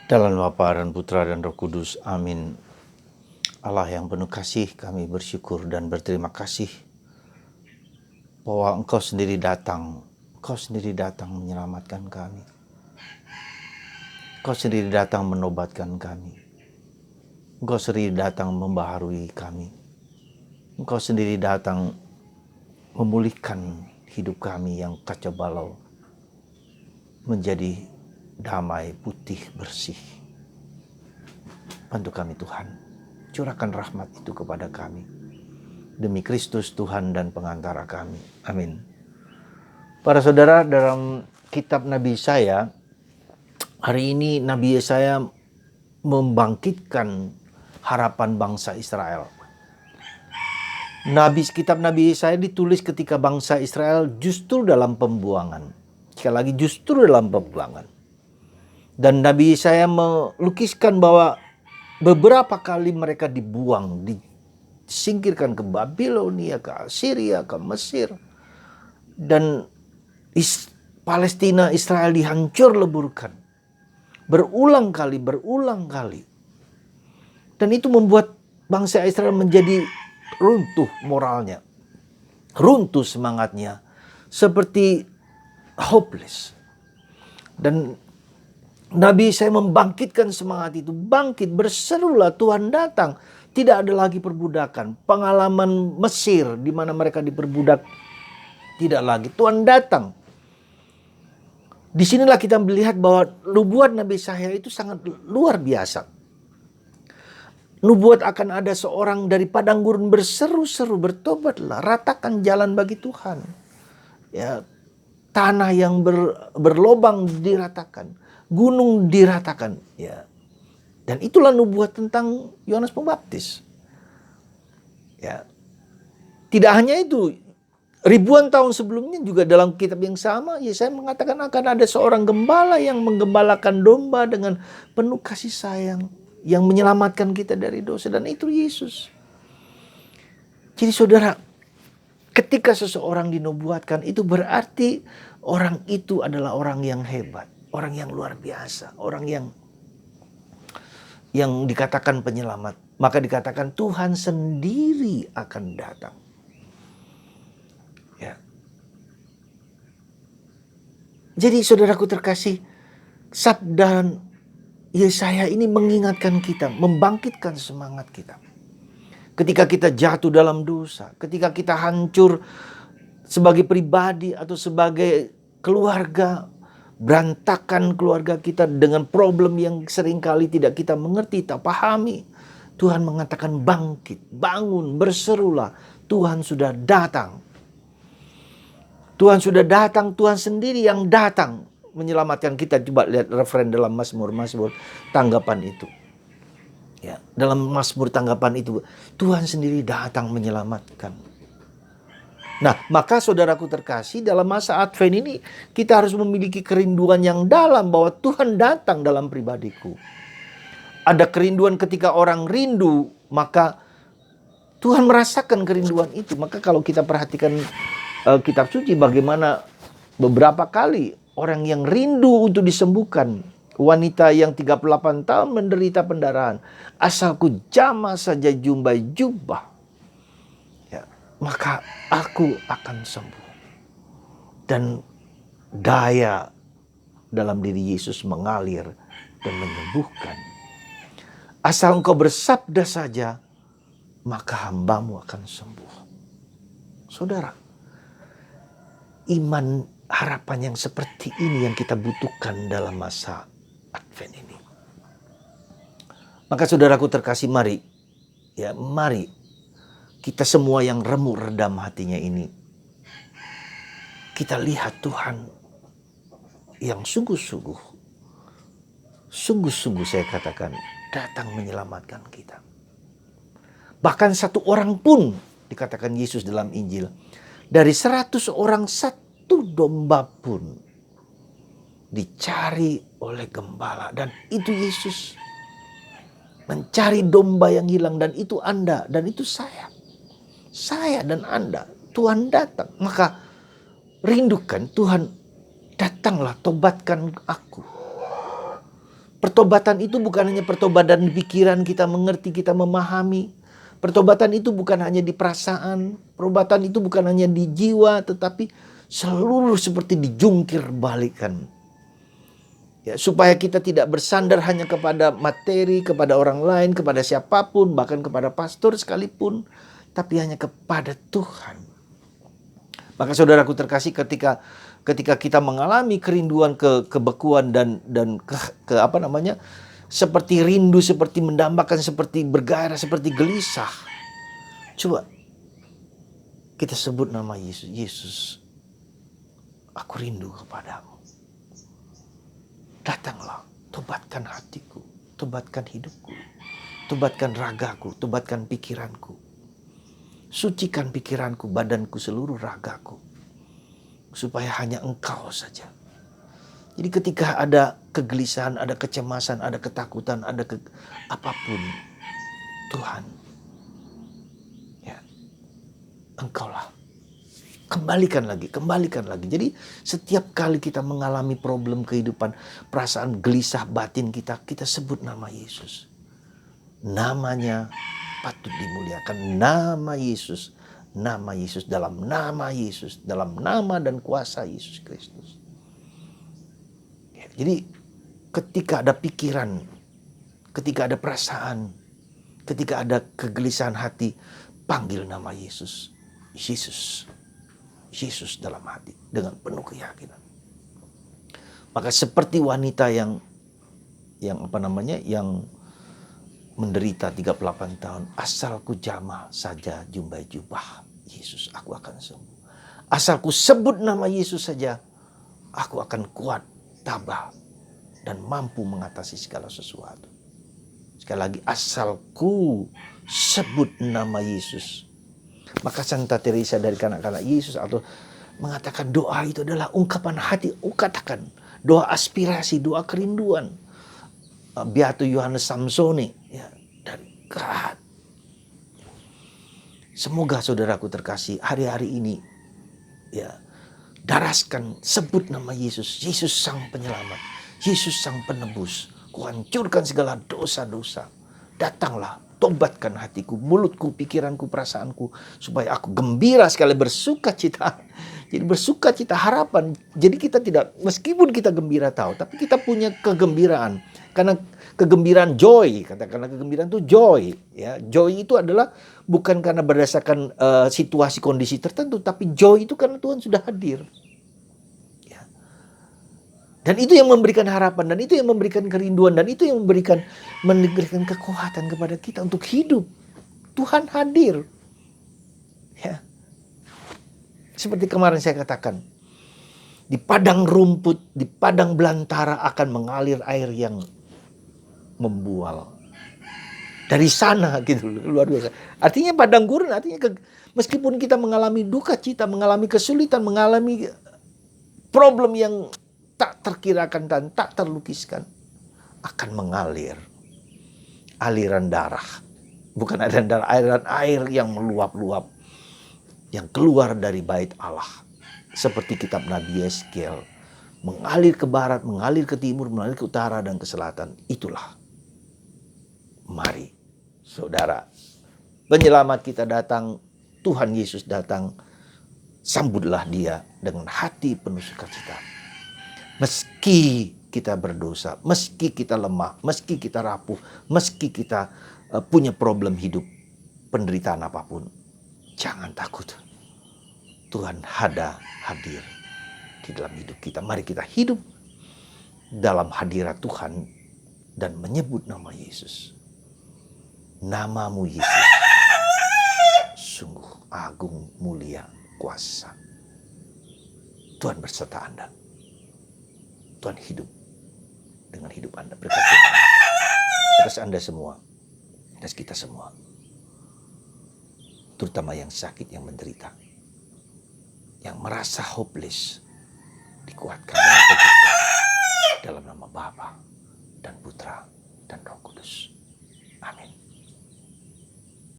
Dalam Bapa dan Putra dan Roh Kudus, amin. Allah yang penuh kasih, kami bersyukur dan berterima kasih bahwa Engkau sendiri datang menyelamatkan kami. Engkau sendiri datang menobatkan kami. Engkau sendiri datang membaharui kami. Engkau sendiri datang memulihkan hidup kami yang kacau balau menjadi damai, putih, bersih. Bantu kami Tuhan, curahkan rahmat itu kepada kami. Demi Kristus Tuhan dan pengantara kami. Amin. Para saudara, dalam kitab Nabi Yesaya, hari ini Nabi Yesaya membangkitkan harapan bangsa Israel. Kitab Nabi Yesaya ditulis ketika bangsa Israel justru dalam pembuangan. Sekali lagi, justru dalam pembuangan. Dan Nabi Yesaya melukiskan bahwa beberapa kali mereka dibuang, disingkirkan ke Babilonia, ke Assyria, ke Mesir. Dan Palestina, Israel dihancur leburkan. Berulang kali. Dan itu membuat bangsa Israel menjadi runtuh moralnya. Runtuh semangatnya. Seperti hopeless. Dan Nabi saya membangkitkan semangat itu. Bangkit, berserulah, Tuhan datang. Tidak ada lagi perbudakan. Pengalaman Mesir di mana mereka diperbudak tidak lagi. Tuhan datang. Disinilah kita melihat bahwa nubuat Nabi Yesaya itu sangat luar biasa. Nubuat akan ada seorang dari padang gurun berseru-seru, bertobatlah, ratakan jalan bagi Tuhan. Ya, tanah yang berlobang diratakan, gunung diratakan. Ya, dan itulah nubuat tentang Yohanes Pembaptis. Ya, tidak hanya itu. Ribuan tahun sebelumnya juga dalam kitab yang sama, Yesaya mengatakan akan ada seorang gembala yang menggembalakan domba dengan penuh kasih sayang, yang menyelamatkan kita dari dosa, dan itu Yesus. Jadi saudara, ketika seseorang dinubuatkan, itu berarti orang itu adalah orang yang hebat, orang yang luar biasa, orang yang dikatakan penyelamat. Maka dikatakan Tuhan sendiri akan datang. Ya. Jadi saudaraku terkasih, sabda Yesaya ini mengingatkan kita, membangkitkan semangat kita. Ketika kita jatuh dalam dosa, ketika kita hancur sebagai pribadi atau sebagai keluarga, berantakan keluarga kita dengan problem yang seringkali tidak kita mengerti, tak pahami. Tuhan mengatakan bangkit, bangun, berserulah. Tuhan sudah datang. Tuhan sudah datang, Tuhan sendiri yang datang menyelamatkan kita. Coba lihat referen dalam Mazmur tanggapan itu. Ya, dalam Mazmur tanggapan itu, Tuhan sendiri datang menyelamatkan. Nah, maka saudaraku terkasih, dalam masa Advent ini kita harus memiliki kerinduan yang dalam bahwa Tuhan datang dalam pribadiku. Ada kerinduan ketika orang rindu, maka Tuhan merasakan kerinduan itu. Maka kalau kita perhatikan kitab suci, bagaimana beberapa kali orang yang rindu untuk disembuhkan. Wanita yang 38 tahun menderita pendarahan. Asalku jamah saja jumbai jubah, ya, maka aku akan sembuh. Dan daya dalam diri Yesus mengalir dan menyembuhkan. Asal engkau bersabda saja, maka hambamu akan sembuh. Saudara, iman harapan yang seperti ini yang kita butuhkan dalam masa Advent ini. Maka saudaraku terkasih, mari kita semua yang remuk redam hatinya ini, kita lihat Tuhan yang sungguh-sungguh saya katakan datang menyelamatkan kita. Bahkan satu orang pun, dikatakan Yesus dalam Injil, dari 100 orang satu domba pun dicari oleh gembala. Dan itu Yesus mencari domba yang hilang. Dan itu Anda, dan itu saya. Saya dan Anda. Tuhan datang. Maka rindukan Tuhan, datanglah, tobatkan aku. Pertobatan itu bukan hanya pertobatan di pikiran kita mengerti, kita memahami. Pertobatan itu bukan hanya di perasaan. Pertobatan itu bukan hanya di jiwa, tetapi seluruh seperti dijungkir balikan. Ya, supaya kita tidak bersandar hanya kepada materi, kepada orang lain, kepada siapapun, bahkan kepada pastor sekalipun, tapi hanya kepada Tuhan. Maka saudaraku terkasih, ketika kita mengalami kerinduan kebekuan dan seperti rindu, seperti mendambakan, seperti bergairah, seperti gelisah, coba kita sebut nama Yesus. Yesus, aku rindu kepadamu. Datanglah, tobatkan hatiku, tobatkan hidupku, tobatkan ragaku, tobatkan pikiranku. Sucikan pikiranku, badanku, seluruh ragaku. Supaya hanya Engkau saja. Jadi ketika ada kegelisahan, ada kecemasan, ada ketakutan, ada apapun, Tuhan, ya, Engkaulah. Kembalikan lagi. Jadi setiap kali kita mengalami problem kehidupan, perasaan gelisah batin kita sebut nama Yesus. Namanya patut dimuliakan, nama Yesus, dalam nama Yesus, dalam nama dan kuasa Yesus Kristus. Ya, jadi ketika ada pikiran, ketika ada perasaan, ketika ada kegelisahan hati, panggil nama Yesus. Yesus dalam hati dengan penuh keyakinan. Maka seperti wanita yang menderita 38 tahun, asalku jamah saja jumbai jubah Yesus, aku akan sembuh. Asalku sebut nama Yesus saja, aku akan kuat, tabah, dan mampu mengatasi segala sesuatu. Sekali lagi, asalku sebut nama Yesus. Maka Santa Teresa dari kanak-kanak Yesus atau mengatakan doa itu adalah ungkapan hati. Katakan doa aspirasi, doa kerinduan. Beato Yohanes Samsoni, ya, dari God. Semoga saudaraku terkasih, hari-hari ini, ya, daraskan, sebut nama Yesus. Yesus sang penyelamat, Yesus sang penebus. Kuhancurkan segala dosa-dosa. Datanglah, tobatkan hatiku, mulutku, pikiranku, perasaanku, supaya aku gembira sekali, bersuka cita. Jadi bersuka cita, harapan. Jadi kita tidak, meskipun kita gembira tahu, tapi kita punya kegembiraan. Karena kegembiraan joy, katakanlah kegembiraan itu joy. Ya, joy itu adalah bukan karena berdasarkan situasi kondisi tertentu, tapi joy itu karena Tuhan sudah hadir. Ya. Dan itu yang memberikan harapan, dan itu yang memberikan kerinduan, dan itu yang memberikan kekuatan kepada kita untuk hidup. Tuhan hadir. Ya. Seperti kemarin saya katakan, di padang rumput, di padang belantara akan mengalir air yang membual. Dari sana gitu, luar biasa. Artinya padang gurun, artinya meskipun kita mengalami duka cita, mengalami kesulitan, mengalami problem yang tak terkirakan dan tak terlukiskan, akan mengalir aliran darah. Bukan aliran darah, aliran air yang meluap-luap, yang keluar dari bait Allah. Seperti kitab Nabi Yeskiel, mengalir ke barat, mengalir ke timur, mengalir ke utara dan ke selatan. Itulah. Mari saudara, penyelamat kita datang, Tuhan Yesus datang. Sambutlah dia dengan hati penuh sukacita. Meski kita berdosa, meski kita lemah, meski kita rapuh, meski kita punya problem hidup, penderitaan apapun, jangan takut. Tuhan hadir di dalam hidup kita. Mari kita hidup dalam hadirat Tuhan dan menyebut nama Yesus. Namamu Yesus, sungguh agung, mulia, kuasa. Tuhan berserta Anda. Tuhan hidup dengan hidup Anda. Berkat Tuhan atas Anda semua, atas kita semua. Terutama yang sakit, yang menderita, yang merasa hopeless, dikuatkan dan teguhkan dalam nama Bapa dan Putra dan Roh Kudus. Amin.